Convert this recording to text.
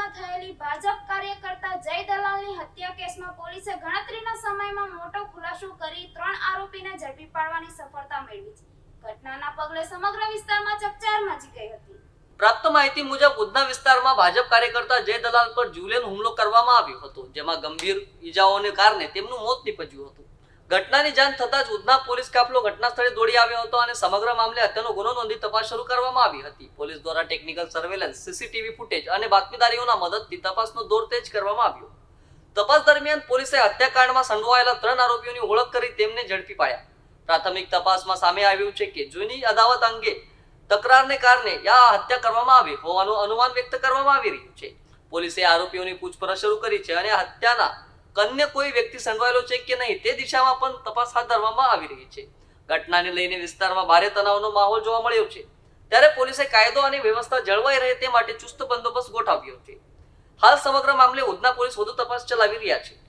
વિસ્તારમાં થયેલી ભાજપ કાર્યકર્તા જય દલાલની હત્યા કેસમાં પોલીસે ગણતરીના સમયમાં મોટો ખુલાસો કરી 3 આરોપીને ઝડપી પાડવાની સફળતા મેળવી છે. ઘટનાના પગલે સમગ્ર વિસ્તારમાં ચકચાર મચી ગઈ હતી. પ્રાપ્ત માહિતી મુજબ ઉધના વિસ્તારમાં ભાજપ કાર્યકર્તા જય દલાલ પર જીવલેણ હુમલો કરવામાં આવ્યો હતો, જેમાં ગંભીર ઈજાઓને કારણે તેમનું મોત નીપજ્યું હતું. ઘટનાની જાણ થતાં જ ઉધના પોલીસ કાફલો ઘટના સ્થળે દોડી આવ્યો હતો અને સમગ્ર મામલે હત્યાનો ગુનો નોંધી તપાસ શરૂ કરવામાં આવી હતી. પોલીસ દ્વારા ટેકનિકલ સર્વેલન્સ, સીસીટીવી ફૂટેજ અને બાતમીદારીઓના મદદથી તપાસનો દોર તેજ કરવામાં આવ્યો. તપાસ દરમિયાન પોલીસે હત્યાકાંડમાં સંડોવાયેલા 3 આરોપીઓની ઓળખ કરી તેમને ઝડપી પાડ્યા. પ્રાથમિક તપાસમાં સામે આવ્યું છે કે જૂની અદાવત અંગે તકરારને કારણે આ હત્યા કરવામાં આવી હોવાનું અનુમાન વ્યક્ત કરવામાં આવી રહ્યું છે. પોલીસે આરોપીઓની પૂછપરછ શરૂ કરી છે અને હત્યાના અન્ય કોઈ વ્યક્તિ સંડોવાયેલો છે કે નહીં તે દિશામાં પણ તપાસ હાથ ધરવામાં આવી રહી છે. ઘટનાને લઈને વિસ્તારમાં ભારે તણાવનો માહોલ જોવા મળ્યો છે, ત્યારે પોલીસે કાયદો અને વ્યવસ્થા જળવાઈ રહે તે માટે ચુસ્ત બંદોબસ્ત ગોઠવ્યો છે. હાલ સમગ્ર મામલે ઉધના પોલીસ વધુ તપાસ ચલાવી રહ્યા છે.